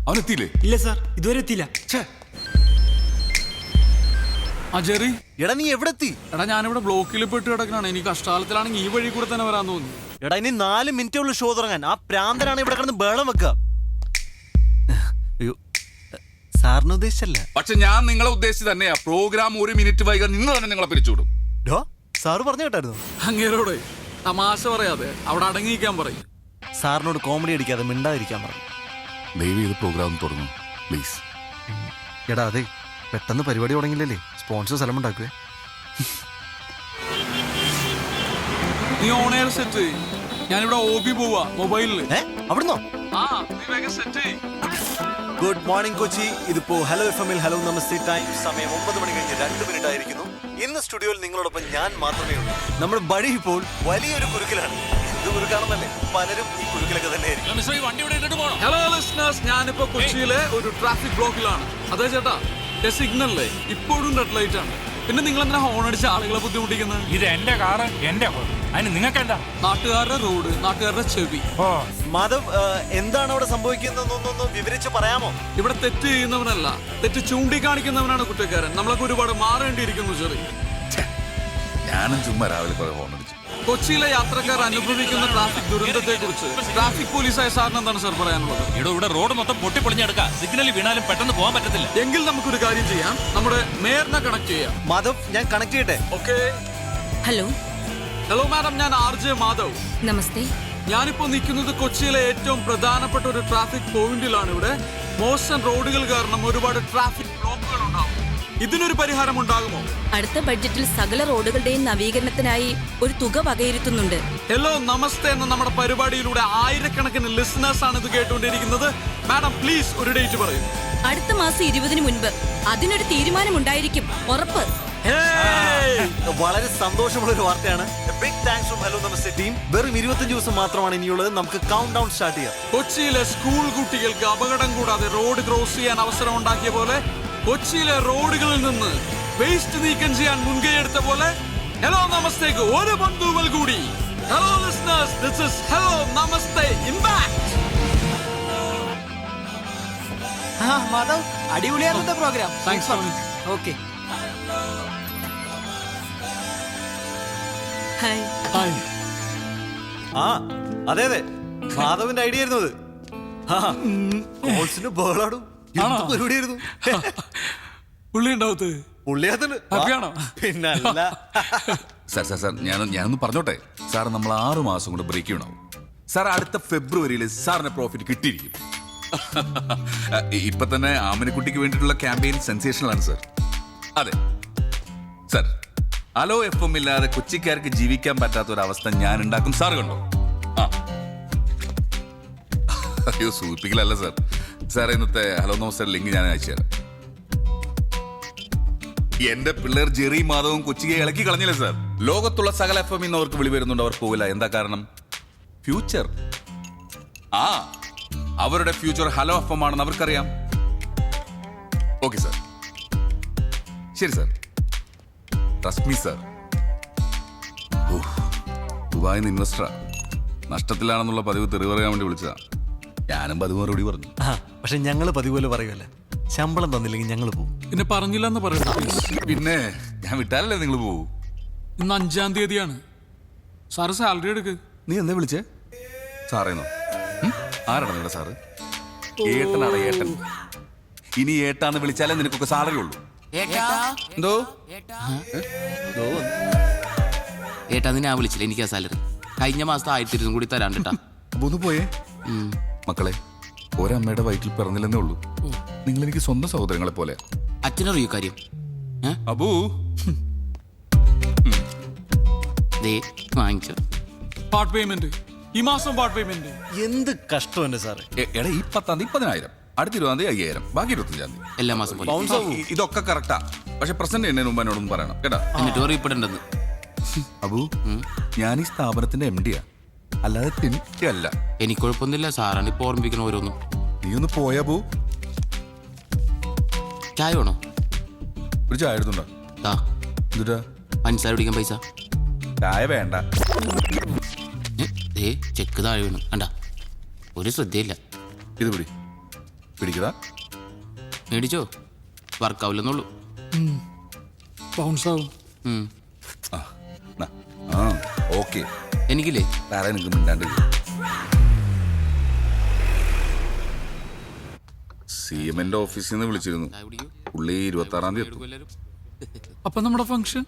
അവനെത്തിയില്ലേ? ഇല്ല സാർ, ഇതുവരെ എത്തിയില്ല. ആ ജെറി, എടാ നീ എവിടെ എത്തി? എടാ ഞാനിവിടെ ബ്ലോക്കിൽ പെട്ട് കിടക്കണാണ്. എനിക്ക് കഷ്ടാലത്തിലാണെങ്കിൽ ഈ വഴി കൂടെ തന്നെ വരാൻ തോന്നി. എടാ ഇനി 4 മിനിറ്റേ ഉള്ളൂ ഷോ തുടങ്ങാൻ. ആ പ്രാന്തനാണ് ഇവിടെ കിടന്ന് ബേളം വെക്കുക. അയ്യോ, സാറിന് ഉദ്ദേശിച്ചല്ല. പക്ഷെ ഞാൻ നിങ്ങളെ ഉദ്ദേശിച്ച് തന്നെയാ. പ്രോഗ്രാം 1 മിനിറ്റ് വൈകാൻ നിന്ന് തന്നെ നിങ്ങളെ പിരിച്ചുവിടും. സാറ് പറഞ്ഞു കേട്ടായിരുന്നു. അങ്ങേരോട് തമാശ പറയാതെ അവിടെ അടങ്ങിയിരിക്കാൻ പറയും. സാറിനോട് കോമഡി അടിക്കാതെ മിണ്ടാതിരിക്കാൻ പറഞ്ഞു. ദയവ് ചെയ്ത് പ്രോഗ്രാം തുടങ്ങും പ്ലീസ്. എടാ അതെ, പെട്ടെന്ന് പരിപാടി തുടങ്ങില്ലല്ലേ, സ്പോൺസർ സ്ഥലം ഉണ്ടാക്കുവേ. നീ ഓൺ എയർ സെറ്റ്. ഞാനിവിടെ OB പോവാ മൊബൈലില്. അവിടുന്നോ? ആ നീ വേഗം സെറ്റ്. Good morning Kochi. ഇതിപ്പോ ഹലോ FM ൽ ഹലോ നമസ്തേ ടൈം. സമയം 9 മണി കഴിഞ്ഞ് 2 മിനിറ്റ് ആയിരിക്കുന്നു. ഇന്ന് സ്റ്റുഡിയോയിൽ നിങ്ങളോടൊപ്പം ഞാൻ മാത്രമേ ഉള്ളൂ. നമ്മുടെ ബഡി ഇപ്പോൾ വലിയൊരു കുരുക്കിലാണ്. എന്ത് കുരുക്കാണെന്നല്ലേ, പലരും ഈ കുരുക്കിലൊക്കെ തന്നെ ആയിരിക്കും. ഹലോ ലിസണേഴ്സ്, ഞാനിപ്പോ കൊച്ചിയിലെ ഒരു ട്രാഫിക് ബ്ലോക്കിലാണ്. അതെ ചേട്ടാ, സിഗ്നലിലെ ഇപ്പോഴും റെഡ് ലൈറ്റ് ആണ്. പിന്നെ നിങ്ങൾ എന്തിനാ ഹോൺ അടിച്ച് ആളുകളെ ബുദ്ധിമുട്ടിക്കുന്നത്? ഇത് എന്റെ കാറ്, എന്റെ അതിന് നിങ്ങൾക്ക് എന്താ? നാട്ടുകാരുടെ റോഡ്, നാട്ടുകാരുടെ ചെവി. മാധവ്, എന്താണ് അവിടെ സംഭവിക്കുന്നതെന്നൊന്ന് വിവരിച്ച് പറയാമോ? ഇവിടെ തെറ്റ് ചെയ്യുന്നവനല്ല, തെറ്റ് ചൂണ്ടിക്കാണിക്കുന്നവനാണ് കുറ്റക്കാരൻ. നമ്മളൊക്കെ ഒരുപാട് മാറേണ്ടിയിരിക്കുന്നു ചെറിയ. ഞാനും ചുമ്മാ രാവിലെ കുറെ ഹോൺ അടിച്ചു. കൊച്ചിയിലെ യാത്രക്കാർ അനുഭവിക്കുന്ന ട്രാഫിക് ദുരന്തത്തെ കുറിച്ച് ട്രാഫിക് പോലീസായ സാറിന് എന്താണ് സാർ പറയാനുള്ളത്? ഇവിടെ റോഡ് മൊത്തം പൊട്ടിപ്പൊളിഞ്ഞെടുക്കാം. സിഗ്നലിൽ വീണാലും പെട്ടെന്ന് പോകാൻ പറ്റത്തില്ല. എങ്കിൽ നമുക്കൊരു കാര്യം ചെയ്യാം, നമ്മുടെ മേയറിനെ കണക്ട് ചെയ്യാം. മാധവ്, ഞാൻ കണക്ട് ചെയ്യട്ടെ? ഓക്കെ. ഹലോ ഹലോ മാഡം, ഞാൻ RJ മാധവ്. നമസ്തേ. ഞാനിപ്പോ നിൽക്കുന്നത് കൊച്ചിയിലെ ഏറ്റവും പ്രധാനപ്പെട്ട ഒരു ട്രാഫിക് പോയിന്റിലാണ്. ഇവിടെ മോശം റോഡുകൾ കാരണം ഒരുപാട് ട്രാഫിക് ബ്ലോക്കുകൾ ഉണ്ടാവും. ഇതിനൊരു പരിഹാരം ഉണ്ടാകുമോ? അടുത്ത ബഡ്ജറ്റിൽ സകല റോഡുകളുടെയും നവീകരണത്തിനായി ഒരു തുക വകയിരുത്തുന്നുണ്ട്. ഹലോ നമസ്തേ എന്ന നമ്മുടെ പരിപാടിയിലൂടെ ആയിരക്കണക്കിന് ലിസണേഴ്സ് ആണ് ഇത് കേട്ടുകൊണ്ടിരിക്കുന്നത്. മാഡം പ്ലീസ് ഒരു ഡേറ്റ് പറയൂ. അടുത്ത മാസം 20-ന് മുൻപ് അതിനൊരു തീരുമാനമുണ്ടായിരിക്കും, ഉറപ്പ്. വളരെ സന്തോഷമുള്ള ഒരു വാർത്തയാണ്. Big thanks from hello Namaste team. വെറും 25 ദിവസം മാത്രമാണ് ഇനിയുള്ളത്. നമുക്ക് കൗണ്ട് ഡൗൺ സ്റ്റാർട്ട് ചെയ്യാം. കൊച്ചിയിലെ സ്കൂൾ കുട്ടികൾക്ക് അപകടം കൂടാതെ റോഡ് ക്രോസ് ചെയ്യാൻ അവസരം ഉണ്ടാക്കിയ പോലെ, കൊച്ചിയിലെ റോഡുകളിൽ നിന്ന് വേസ്റ്റ് നീക്കം ചെയ്യാൻ മുൻകൈ എടുത്ത പോലെ, ഹലോ നമസ്തേക്ക് ഒരു ബന്ധുവൽ കൂടി. Hello listeners, this is hello Namaste impact. Madhav, അടിപൊളിയായിരുന്നു programme. Thanks Tony. Okay. Hi. Hi. ആ അതെ അതെ, മാധവിന്റെ ഐഡിയ ആയിരുന്നു അത്. ബഹളാടും പരിപാടിയായിരുന്നു. പുള്ളി ഉണ്ടാവത്ത് ഹാപ്പിയാണോ? പിന്നല്ല. സാർ ഞാനൊന്ന് പറഞ്ഞോട്ടെ സാർ. നമ്മൾ 6 മാസം കൊണ്ട് ബ്രേക്ക് ഉണ്ടാവും സാർ. അടുത്ത ഫെബ്രുവരിയിൽ സാറിന് പ്രോഫിറ്റ് കിട്ടിയിരിക്കും. ഇപ്പൊ തന്നെ ആമിനക്കുട്ടിക്ക് വേണ്ടിയിട്ടുള്ള ക്യാമ്പയിൻ സെൻസേഷണൽ ആണ് സാർ. അതെ സാർ, ഹലോ FM ഇല്ലാതെ കൊച്ചിക്കാർക്ക് ജീവിക്കാൻ പറ്റാത്ത ഒരു അവസ്ഥ ഞാൻ ഉണ്ടാക്കും. സാർ കണ്ടോ? ആ അയ്യോ, സൂചിപ്പിക്കലല്ല സാർ. സാർ ഇന്നത്തെ ഹലോ നമസ്തേ ലിങ്ക് ഞാൻ അയച്ചുതരാം. എന്റെ പിള്ളേർ ജെറി മാധവും കൊച്ചിയെ ഇളക്കി കളഞ്ഞില്ലേ സാർ. ലോകത്തുള്ള സകല FM ഇന്ന് അവർക്ക് വിളി വരുന്നുണ്ട്, അവർ പോകില്ല. എന്താ കാരണം? ഫ്യൂച്ചർ. ആ അവരുടെ ഫ്യൂച്ചർ ഹലോ FM ആണെന്ന് അവർക്കറിയാം. ഓക്കെ സാർ, ശരി സാർ. Trust me sir. ദുബായിൽ നിന്ന് ഇൻവെസ്റ്ററാ. നഷ്ടത്തിലാണെന്നുള്ള പതിവ് തെറി പറയാൻ വേണ്ടി വിളിച്ചതാ. ഞാനും പതിവ് മറുപടി പറഞ്ഞു. പക്ഷെ ഞങ്ങള് പതിപോലെ പറയുമല്ല, ശമ്പളം തന്നില്ലെങ്കിൽ ഞങ്ങൾ പോകും. പിന്നെ പറഞ്ഞില്ലെന്ന് പറയുന്നത്. പിന്നെ ഞാൻ വിട്ടാലല്ലേ നിങ്ങൾ പോകൂ. ഇന്ന് 5-ാം തീയതിയാണ്. സാറ് സാലറി എടുക്ക്. നീ എന്താ വിളിച്ചേ? സാറേന്നോ? ആരാണ് നിങ്ങളുടെ സാറ്? ഏട്ടനാണ് ഏട്ടൻ. ഇനി ഏട്ടാന്ന് വിളിച്ചാലേ നിനക്കൊക്കെ സാലറി ഉള്ളൂ. എന്തോ ഏട്ടാ, നിന്നെ വിളിച്ചില്ല. എനിക്ക് ആ സാലറി കഴിഞ്ഞ മാസത്തെ 1200 കൂടി തരാണ്ടിട്ടാ. അപ്പൊ ഒന്ന് പോയേ. മക്കളെ, ഒരമ്മയുടെ വയറ്റിൽ പിറന്നില്ലെന്നേ ഉള്ളൂ. നിങ്ങൾ എനിക്ക് സ്വന്തം സഹോദരങ്ങളെ പോലെ. അച്ഛനറിയോ കാര്യം? അബൂ വാങ്ങിച്ചോ പാർട്ട് പേയ്മെന്റ്. ഈ മാസം പാർട്ട് പേയ്മെന്റ്. എന്ത് കഷ്ടം എന്റെ സാറ്. എടാ, ഈ 10-ാം തീയതി 10,000, അടുത്ത 20-ാം തീയതി 5,000, ബാക്കി 25-ാം തീയതി എല്ലാ മാസം പോലെ. ഇതൊക്കെ കറക്റ്റാ. പക്ഷെ പ്രസന്റ് എന്നെ മുമ്പ് എന്നോടൊന്നും പറയണം കേട്ടാ. എന്നിട്ട് അറിയപ്പെടേണ്ടത്. അബു, ഞാൻ ഈ സ്ഥാപനത്തിന്റെ MD-യാ, അല്ലാതെ തിന്നിട്ടല്ല. എനിക്ക് കുഴപ്പമൊന്നുമില്ല. സാറാണ് ഇപ്പൊ ഓർമ്മിപ്പിക്കണ ഓരോന്നും. നീ ഒന്ന് പോയാ ബു. ചായ വേണോ? ഒരു ചായ എടുത്തുണ്ടോ? എന്നിട്ടാ പഞ്ചസാര പിടിക്കാൻ പൈസ? ചായ വേണ്ട. ചെക്ക് താഴെ വീണു കണ്ട. ഒരു ശ്രദ്ധയില്ല. ഇത് പിടി. പിടിക്കടാ. മേടിച്ചോ, വർക്കാവില്ലെന്നുള്ളൂ. ബൗൺസ് ആവും. ആ ഓക്കെ. എനിക്കില്ലേ വേറെ എനിക്ക് മിണ്ടാണ്ട് CM-ന്റെ ഓഫീസിൽ നിന്ന് വിളിച്ചിരുന്നു. പുള്ളി 26-ാം തീയതി എത്തും. അപ്പൊ നമ്മുടെ ഫംഗ്ഷൻ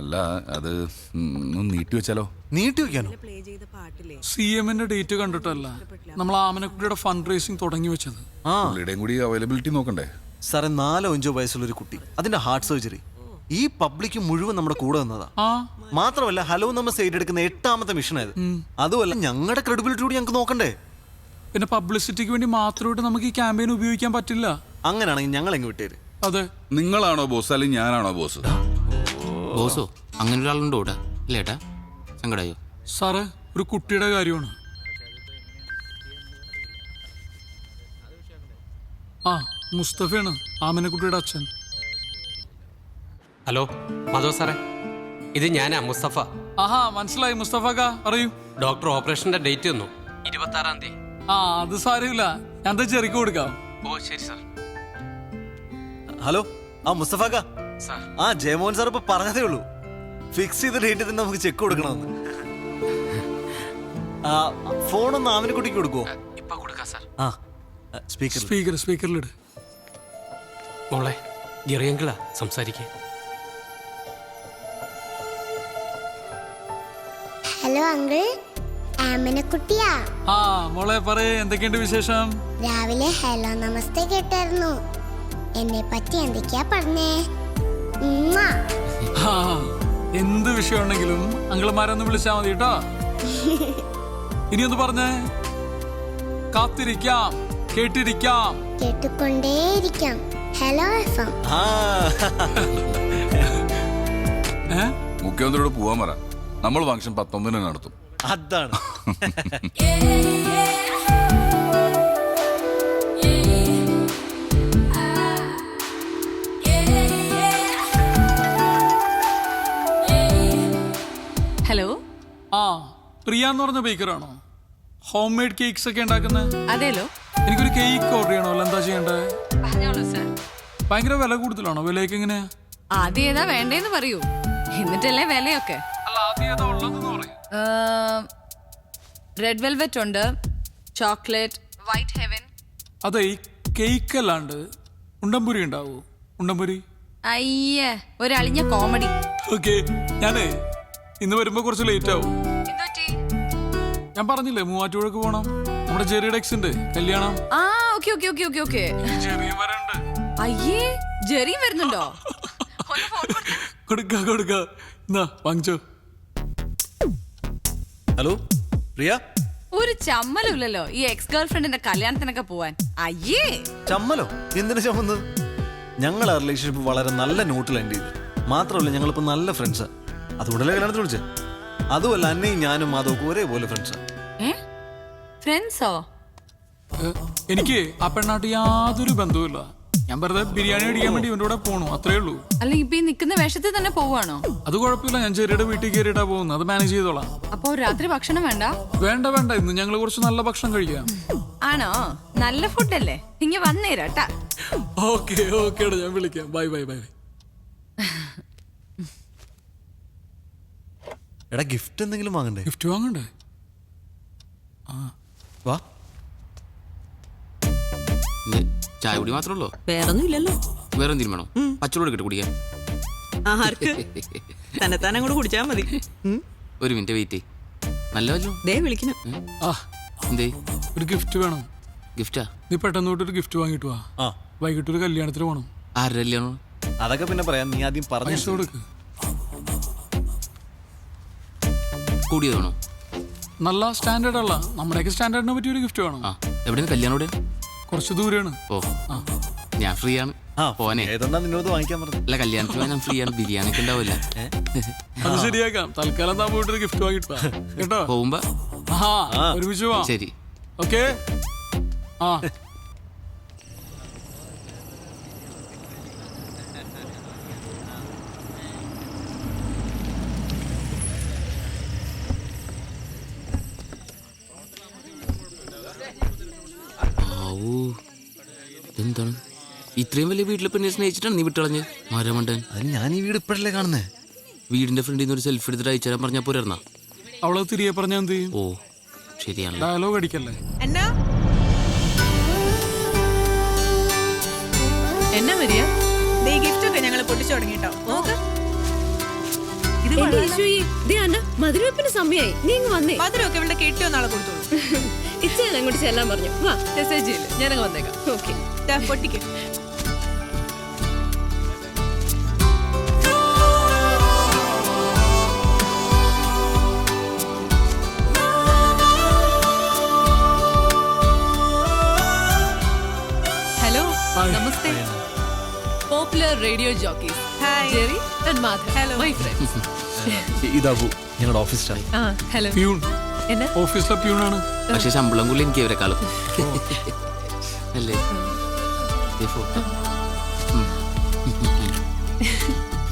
അല്ല, അത് ഒന്ന് നീട്ടി വെച്ചാലോ? നീട്ടി വെക്കാനോ? CM-ന്റെ ഡേറ്റ് കണ്ടിട്ടല്ല, നമ്മൾ ആമനക്കുട്ടിയുടെ ഫണ്ട് റേസിംഗ് തുടങ്ങി വെച്ചത്. ആ പുള്ളിയുടെയും കൂടി അവൈലബിലിറ്റി നോക്കണ്ടേ? സാറേ, 4-5 വയസ്സുള്ള ഒരു കുട്ടി, അതിന്റെ ഹാർട്ട് സർജറി, ഈ പബ്ലിക് മുഴുവൻ നമ്മുടെ കൂടെ നിന്നതാ. ആ മാത്രമല്ല ഹലോ നമ്മൾ സൈഡ് എടുക്കുന്ന 8ാമത്തെ മിഷനായത്. അതുമല്ല, ഞങ്ങളുടെ ക്രെഡിബിലിറ്റി കൂടി ഞങ്ങൾക്ക് നോക്കണ്ടേ? പിന്നെ പബ്ലിസിറ്റിക്ക് വേണ്ടി മാത്രമായിട്ട് നമുക്ക് ഈ ക്യാമ്പയിൻ ഉപയോഗിക്കാൻ പറ്റില്ല. അങ്ങനെയാണെങ്കിൽ ഞങ്ങൾ എങ്ങ് വിട്ടേര്. അതെ. നിങ്ങളാണോ ബോസ് അല്ലെങ്കിൽ ഞാനാണോ ബോസ്? ബോസോ? അങ്ങനെ ഒരാളുണ്ടോ ഇവിടെ? ഇല്ല ഏട്ടാ, സങ്കടായോ? സാറ്, ഒരു കുട്ടിയുടെ കാര്യമാണ്. ആ മുസ്തഫയാണ്, ആമനക്കുട്ടിയുടെ അച്ഛൻ. ഹലോ മാധവ് സാറേ, ഇത് ഞാനാ മുസ്തഫ. ആഹാ, മനസ്സിലായി മുസ്തഫക്ക, അറിയൂ. ഡോക്ടർ ഓപ്പറേഷന്റെ ഡേറ്റ് തന്നു, 26-ാം തീയതി. ആ അത് സാരമില്ല, ഞാൻ ചെറിക്ക് കൊടുക്കാം. ഓ ശരി സാർ. ഹലോ, ആ മുസ്തഫാക്ക. സാർ. ആ ജയമോഹൻ സാർ ഇപ്പൊ പറഞ്ഞതേ ഉള്ളൂ, ഫിക്സ് ചെയ്ത ഡേറ്റ് തന്നെ നമുക്ക് ചെക്ക് കൊടുക്കണമെന്ന്. ഫോണൊന്ന് ആമിനക്കുട്ടിക്ക് കൊടുക്കുവോ? ഇപ്പൊ കൊടുക്കാം സാർ. ആ സ്പീക്കർ. സ്പീക്കറിലിട്. മോളെ, ജെറിയങ്കിളാ സംസാരിക്കേ. Hello uncle, ആമനക്കുട്ടിയാ. ആ മോളെ പറയേ, എന്തൊക്കെയുണ്ട് വിശേഷം? രാവിലെ ഹലോ നമസ്തേ കേട്ടായിരുന്നു. എന്നെ പറ്റി എന്തൊക്കെയാ പറഞ്ഞേ? ഉമ്മാ. ആ, എന്ത് വിഷയമുണ്ടെങ്കിലും അങ്കിൾമാരൊന്ന് വിളിച്ചാ മതി കേട്ടോ. ഇനി ഒന്ന് പറഞ്ഞേ. കാത്തിരിക്കാം, കേട്ടിരിക്കാം, കേട്ടുകൊണ്ടേയിരിക്കാം. Hello FM. മുഖ്യമന്ത്രിയോട് പോവാൻ പറ, നമ്മൾ ഫംഗ്ഷൻ 19-ന് നടത്തും. അതാണ്. ഹലോ. ആ പ്രിയ എന്ന് പറഞ്ഞ ബേക്കറാണോ? ഹോം മെയ്ഡ് കേക്ക്സ് ഒക്കെ ഉണ്ടാക്കുന്നത്? അതേലോ. എനിക്കൊരു കേക്ക് ഓർഡർ ചെയ്യണമല്ലോ, എന്താ ചെയ്യണ്ടേ? പറഞ്ഞോളൂ സർ. ഭയങ്കര വില കൂടുതലാണോ? വിലയൊക്കെ എങ്ങനെയാ? ആദ്യം ഏതാ വേണ്ടേന്ന് പറയൂ, എന്നിട്ടല്ലേ വിലയൊക്കെ. അല്ല, ആദ്യം ഏതാ ഉള്ളതെന്ന് പറയും. റെഡ് വെൽവെറ്റ് ഉണ്ട്, ചോക്ലേറ്റ്, വൈറ്റ് ഹെവൻ. അതെ, ഈ കേക്ക് അല്ലാണ്ട് ഉണ്ടംപുരി ഉണ്ടാവോ? ഉണ്ടംപുരി. അയ്യേ, ഒരു അളിഞ്ഞ കോമഡി. ഓക്കെ, ഞാനേ ഇന്ന് വരുമ്പോ കുറച്ച് ലേറ്റ് ആവും. ഞാൻ പറഞ്ഞില്ലേ മൂവാറ്റുപുഴക്ക് പോണം, നമ്മുടെ ജെറിയുടെ എക്സിന്റെ കല്യാണം. ആ okay okay okay okay okay. ജെറിയും വരണ്ട്. അയ്യേ, ജെറിയും വരുന്നുണ്ടോ? കൊടുക്ക എന്നാ വാങ്ങിച്ചോ. ഹലോ പ്രിയ. ഒരു ചമ്മലുമില്ലല്ലോ ഈ എക്സ് ഗേൾ ഫ്രണ്ടിന്റെ കല്യാണത്തിനൊക്കെ പോവാൻ. അയ്യേ, ചമ്മലോ? എന്തിനു ചമ്മന്നത്? ഞങ്ങൾ ആ റിലേഷൻഷിപ്പ് വളരെ നല്ല നോട്ടിൽ എൻഡ് ചെയ്ത്. മാത്രമല്ല, ഞങ്ങളിപ്പോ നല്ല ഫ്രണ്ട്സാ. അതുകൊണ്ടല്ലേ കല്യാണത്തിന് വിളിച്ചേ. അതുമല്ല, അന്നയും ഞാനും മാധവക്കും ഒരേപോലെ ഫ്രണ്ട്സാ. ഫ്രണ്ട്സോ? എനിക്ക് ആ പെണ്ണാട്ട് യാതൊരു ബന്ധവുമില്ല. ഞാൻ വെറുതെ ബിരിയാണി അടിക്കാൻ വേണ്ടി ഇവന്റെ കൂടെ പോണു, അത്രേ ഉള്ളൂ. അല്ല, ഇപ്പൊ ഈ നിക്കുന്ന വേഷത്തിൽ തന്നെ പോവാണോ? അത് കുഴപ്പമില്ല, ഞാൻ ചെറിയുടെ വീട്ടിൽ കയറിയിട്ടാ പോകുന്നത്, അത് മാനേജ് ചെയ്തോളാം. അപ്പൊ രാത്രി ഭക്ഷണം വേണ്ട? വേണ്ട, ഇന്ന് ഞങ്ങൾ കുറച്ച് നല്ല ഭക്ഷണം കഴിക്കാം. ആണോ? നല്ല ഫുഡല്ലേ, ഇങ്ങ വന്നേരാട്ടാ. ഓക്കെ, ഞാൻ വിളിക്കാം. ബൈ. എടാ, ഗിഫ്റ്റ് എന്തെങ്കിലും വാങ്ങണ്ടേ? ഗിഫ്റ്റ് വാങ്ങണ്ടേ? വാ. ചായ കുടി മാത്രമല്ലോ? വേറൊന്നും ഇല്ലല്ലോ. വേറെ എന്തെങ്കിലും വേണോ? പച്ചവെള്ളം എടുക്കട്ടെ കുടിക്കാൻ. ആർക്ക്? തന്നെ കൂടെ കുടിച്ചാ മതി. ഒരു മിനിറ്റ് വെയിറ്റ്. നല്ല വല്ലോ ദേ വിളിക്കണം. എന്തേ? ഒരു ഗിഫ്റ്റ് വേണം. ഗിഫ്റ്റാ? നീ പെട്ടെന്ന് തൊട്ടൊരു ഗിഫ്റ്റ് വാങ്ങിട്ട് വാ. വൈകിട്ട് ഒരു കല്യാണത്തിന് പോണം. ആരുടെ കല്യാണം? അതൊക്കെ പിന്നെ പറയാം, നീ ആദ്യം പറഞ്ഞു കൊടുക്ക്. കൂടിയതാണോ? നല്ല സ്റ്റാൻഡേർഡ് അല്ല, നമ്മുടെയൊക്കെ സ്റ്റാൻഡേർഡിനെ പറ്റിയ ഒരു ഗിഫ്റ്റ് വേണം. എവിടെയാണ് കല്യാണം? ഇവിടെ കുറച്ച് ദൂരെയാണ്. ഓ, ഞാൻ ഫ്രീ ആണ്. പോനെ. ഏതെന്നാ നിന്നോട് വാങ്ങിക്കാൻ പറഞ്ഞു? അല്ല, കല്യാണത്തിന് ഞാൻ ഫ്രീ ആണ്. ബിരിയാണി ഒക്കെ ഉണ്ടാവില്ല. അത് ശരിയാക്കാം. തൽക്കാലം താൻ പോയിട്ടൊരു ഗിഫ്റ്റ് വാങ്ങിട്ട് വാ കേട്ടോ. പോകുമ്പോ ഒരുമിച്ച് പോവാം. ശരി. ഓക്കെ. ഇത്രയും വലിയ വീട്ടിലെ പെണ്ണെ സ്നേഹിച്ചിട്ടാണ് നീ വിട്ടളഞ്ഞ് മരമണ്ടൻ. അതിന് ഞാൻ ഈ വീട് ഇപ്പോഴല്ലേ കാണുന്നേ. വീടിന്റെ ഫ്രണ്ടിൽ നിന്ന് ഒരു സെൽഫി എടുത്തിട്ട് അയച്ചു തരാൻ പറഞ്ഞാൽ പോരാ. അവളെ തിരികെ പറഞ്ഞാൽ എന്ത് ചെയ്യും? ഓ ശരിയാണ്. ഡയലോഗ് അടിക്കല്ലേ. എന്നാ എന്നാ വരിക? ദേ ഗിഫ്റ്റ് ഒക്കെ ഞങ്ങൾ പൊട്ടിച്ചു തുടങ്ങിട്ടോ. നോക്ക്, ഇത് എന്റെ യേശുവേ, ദേ അണ്ണ മധുരവെപ്പിന് സമയായി. നീ ഇങ്ങ് വന്നേ. മധുരമൊക്കെ ഇവിടെ കെട്ടിയോ നാളെ കൊടുത്തോളൂ. ഇച്ചയാണ് അങ്ങോട്ട് ചെല്ലാൻ പറഞ്ഞു. വാ മെസ്സേജ് ചെയ്യില്ല, ഞാനങ്ങ് വന്നേക്കാം. ഓക്കെ. പൊട്ടിക്ക്. ഹലോ, നമസ്തേ. Popular radio jockeys hi. Jerry and Madhav. Hello. My friends. ഇതാബു, ഞങ്ങളുടെ ഓഫീസ് സ്റ്റാഫ്. ആ ഹലോ. പ്യൂൺ, എന്നാ ഓഫീസിലെ പ്യൂണാണ്. പക്ഷെ ശമ്പളം കൂടി എനിക്ക് അവരെക്കാളും അല്ലേ. ദേ ഫോട്ടോ.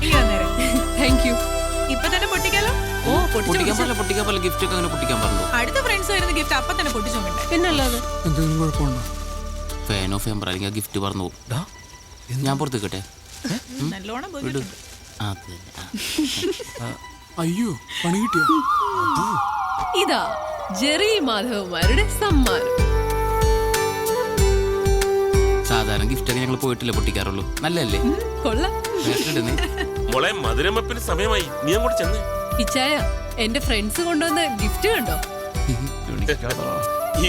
ഇനി വന്നേരം. Thank you. ഇപ്പൊ തന്നെ പൊട്ടിക്കാലോ. ഓ പൊട്ടിക്കാൻ പോലെ ഗിഫ്റ്റ് ഒക്കെ അങ്ങനെ പൊട്ടിക്കാൻ പറഞ്ഞു. അടുത്ത ഫ്രണ്ട്സ് വരുന്ന ഗിഫ്റ്റ് അപ്പൊ തന്നെ പൊട്ടിച്ചു നോക്കണ്ടേ? പിന്നല്ലാതെ. എന്തെങ്കിലും കുഴപ്പമുണ്ടോ? ഫാൻ ഓഫ് ചെയ്യാൻ അല്ലെങ്കിൽ ആ ഗിഫ്റ്റ് പറഞ്ഞു പോകും. ഞാൻ പുറത്തേക്കട്ടെ. നല്ലോണം പോയി. വിട്. അത് അയ്യോ, പണി കിട്ടിയോ? ഇതാ ജെറി മാധവന്മാരുടെ സമ്മാനം. സാധാരണ ഗിഫ്റ്റ് ഒക്കെ ഞങ്ങൾ പോയിട്ടില്ല പൊട്ടിക്കാറുള്ളൂ. നല്ലല്ലേ? കൊള്ളാം. മോളെ മധുരമപ്പിന് സമയമായി, നീ അങ്ങോട്ട് ചെന്ന്. ഇച്ചായ, എന്റെ ഫ്രണ്ട്സ് കൊണ്ടുവന്ന ഗിഫ്റ്റ് കണ്ടോ?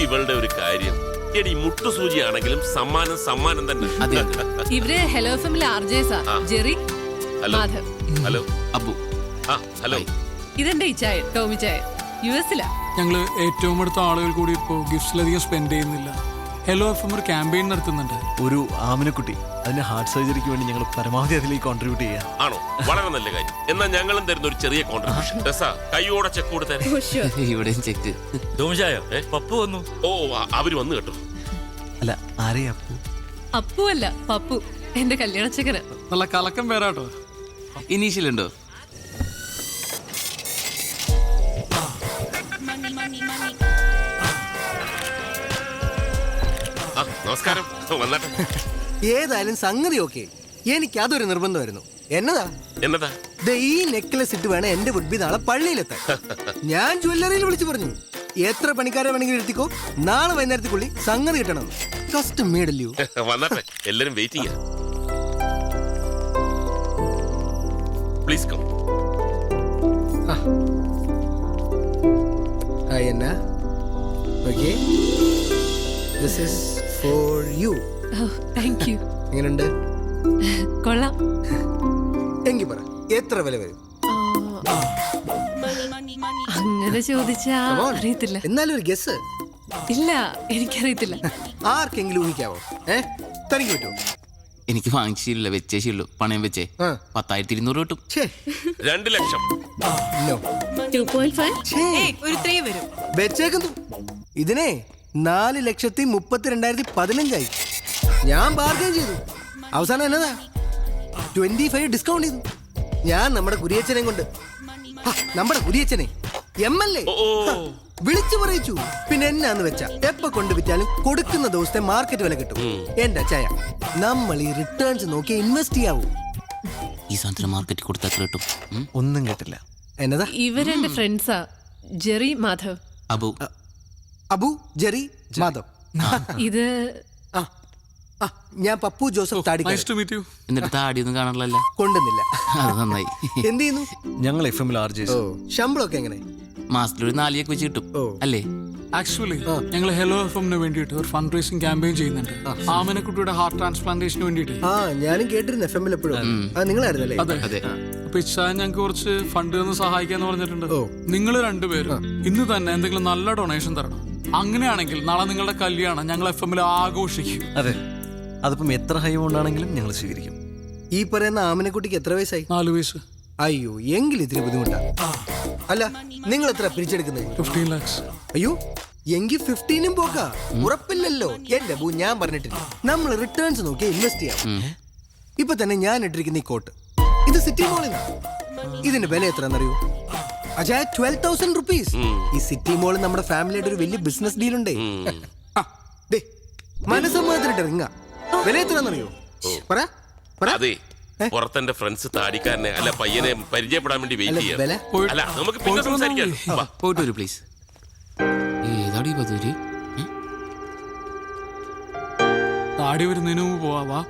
ഇവളുടെ ഒരു കാര്യം, എടി മുട്ടുസൂചിയാണെങ്കിലും സമ്മാനം സമ്മാനം തന്നെ. അതെ. ഇവര് ഹലോ ഫാമിലി ആർജേസാ. Jerry, hello. Madhav. Hello. Abu. ആ ഹലോ. ഇതെന്റെ ഇച്ചായ ടോമി ചായ. യുഎസിലാ. ഞങ്ങള് ഏറ്റവും അടുത്ത ആളുകൾ കൂടി ഇപ്പോ ഗിഫ്റ്റ്സിലധികം സ്പെൻഡ് ചെയ്യുന്നില്ല. ഹലോ എഫ്എം ഒരു ക്യാമ്പയിൻ നടത്തുന്നുണ്ട്. ഒരു ആമിനക്കുട്ടി, അതിന്റെ ഹാർട്ട് സർജറിക്ക് വേണ്ടി ഞങ്ങൾ പരമാവധി അതിലേക്ക് കോൺട്രിബ്യൂട്ട് ചെയ്യാം. ആണോ? വളരെ നല്ല കാര്യം. എന്നാൽ ഞങ്ങളും തരുന്ന ഒരു ചെറിയ കോൺട്രിബ്യൂഷൻ. കൈയോടെ ചെക്ക് കൊടുത്തേ. ഇവിടെയും ചെക്ക്. പപ്പു വന്നു. ഓ, അവര് വന്നു കേട്ടോ. അല്ല, ആരെയാ അപ്പു? അപ്പു അല്ല, പപ്പു. എന്റെ കല്യാണച്ചക്കന. നല്ല കലക്കം പേരാട്ടോ. ഇനീഷ്യൽ ഉണ്ടോ? നമസ്കാരം. വന്നാട്ടെ. ഏതായാലും സംഗതി ഓക്കെ. എനിക്ക് അതൊരു നിർബന്ധമായിരുന്നു. എന്നതാ എന്നതാ? ഈ നെക്ലസ് ഇട്ട് വേണം എന്റെ വുഡ്ബി നാളെ പള്ളിയിലെത്താൻ. ഞാൻ ജ്വല്ലറിയിൽ വിളിച്ചു പറഞ്ഞു, എത്ര പണിക്കാരെ വേണമെങ്കിലും എടുത്തിക്കോ, നാളെ വൈകുന്നേരത്തേക്കുള്ളിൽ സംഗതി കിട്ടണം. കസ്റ്റം മേഡല്ലോ. വന്നാട്ടെ, എല്ലാരും waiting. Please come. Hi Anna. Okay, this is for you. Thank you. എങ്ങനെയുണ്ട്? കൊള്ളാം. എങ്കിൽ പറ, എത്ര വില വരും? അങ്ങനെ ചോദിച്ചാ Come on. അറിയത്തില്ല. എന്നാലും ഒരു ഗസ്. ഇല്ല, എനിക്കറിയത്തില്ല. ആർക്കെങ്കിലും ഊഹിക്കാവോ? തനിക്ക് പറ്റുമോ? എനിക്ക് വാങ്ങിച്ചില്ല, വെച്ചേശുള്ളൂ. പണയം വെച്ചേ 10,200 കിട്ടും. 2 ലക്ഷം. No. 2.5. ഏയ്, ഒരു 3 വരും. വെച്ചേക്കുന്നു. ഇതിനെ 4,32,015 ഞാൻ ബാർഗൈൻ ചെയ്തു. അവസാനം എന്നതാ 25 ഡിസ്കൗണ്ട് ചെയ്തു. ഞാൻ നമ്മുടെ കുരിയച്ചനെ കൊണ്ട്, നമ്മുടെ കുരിയച്ചനെ MLA വിളിച്ചു പറയിച്ചു. പിന്നെ എന്നാന്ന് വെച്ചാ എപ്പ കൊണ്ട് വിറ്റാലും കൊടുക്കുന്ന ദിവസത്തെ മാർക്കറ്റ് വില കിട്ടും. എന്റെ അച്ചായ, നമ്മൾ ഈ റിട്ടേൺസ് നോക്കി ഇൻവെസ്റ്റ് ചെയ്യാവൂ. ഈ സാധനത്തിന് മാർക്കറ്റ് കൊടുത്താൽ എത്ര കിട്ടും? ഒന്നും കേട്ടില്ല. എന്നതാ? ഇവരെന്റെ ഫ്രണ്ട്സാ. ജെറി, മാധവ്. അബു. അബു, ജെറി, മാധവ്. ഇത് ഞാൻ പപ്പു ജോസഫ് താടി. Nice to meet you. എന്നിട്ട് താടിയൊന്നും കാണാറില്ല. കൊണ്ടുവന്നില്ല. അത് നന്നായി. എന്ത് ചെയ്യുന്നു? ഞങ്ങൾ FM-ൽ RJs. ശമ്പളമൊക്കെ എങ്ങനെ? മാസത്തിലൊരു 4 വെച്ച് കിട്ടും അല്ലേ? ആക്ച്വലി ഞങ്ങൾ ഹലോ എഫ്എമ്മിന് വേണ്ടിയിട്ട് ഒരു ഫണ്ട് റേസിംഗ് ക്യാമ്പയിൻ ചെയ്യുന്നുണ്ട്. ആമനക്കുട്ടിയുടെ ഹാർട്ട് ട്രാൻസ്പ്ലാന്റേഷന് വേണ്ടിയിട്ട്. ഞാനും കേട്ടിരുന്നു FM-ൽ എപ്പോഴും. നിങ്ങളായിരുന്നല്ലേ? അതെ. അപ്പൊ ഇച്ചാൻ ഞങ്ങൾക്ക് കുറച്ച് ഫണ്ട് തന്ന് സഹായിക്കാന്ന് പറഞ്ഞിട്ടുണ്ട്. നിങ്ങൾ രണ്ടുപേരും ഇന്ന് തന്നെ എന്തെങ്കിലും നല്ല ഡൊണേഷൻ തരണം. അങ്ങനെയാണെങ്കിൽ നാളെ നിങ്ങളുടെ കല്യാണം ഞങ്ങൾ FM-ൽ ആഘോഷിക്കും. അതെ, അതിപ്പം എത്ര ഹൈ കൊണ്ടാണെങ്കിലും ഞങ്ങൾ സ്വീകരിക്കും. ഈ പറയുന്ന ആമനക്കുട്ടിക്ക് എത്ര വയസ്സായി? 4 വയസ്സ്. അയ്യോ, എങ്കിൽ ഇത്തിരി ബുദ്ധിമുട്ടാ. അല്ല, നിങ്ങൾ എത്ര പിരിച്ചെടുക്കുന്നത്? 15 lakhs. അയ്യോ, എങ്കിൽ 15 പോക്കാ. ഉറപ്പില്ലല്ലോ. എന്റെ ബൂ, ഞാൻ പറഞ്ഞിട്ടില്ല, നമ്മൾ റിട്ടേൺസ് നോക്കി ഇൻവെസ്റ്റ് ചെയ്യാം. ഇപ്പൊ തന്നെ ഞാൻ ഇട്ടിരിക്കുന്ന ഈ കോട്ട്, ഇത് സിറ്റി മോളിൽ. ഇതിന്റെ വില എത്രയെന്നറിയോ? അജയ, 12,000 rupees. ഈ സിറ്റി മോളിൽ നമ്മുടെ ഫാമിലിയുടെ ഒരു വലിയ ബിസിനസ് ഡീൽ ഉണ്ടേ. മനസ്സമ്മതത്തിനിട്ട് റിങ്ങ. വില എത്രയെന്നറിയോ? പറ പറ അതെ പുറത്തെന്റെ ഫ്രണ്ട്സ് താടിക്കാരനെ അല്ല പയ്യനെ പരിചയപ്പെടാൻ വേണ്ടി വെയിറ്റ് അല്ല, വില? ചെയ്യാം അല്ല നമുക്ക് പിന്നെ സംസാരിക്കാം വാ. പോയിട്ട് വരൂ പ്ലീസ്. ഏതാടി ബദൂരി? താടി വരുന്നതിന് മുമ്പ് പോവാ.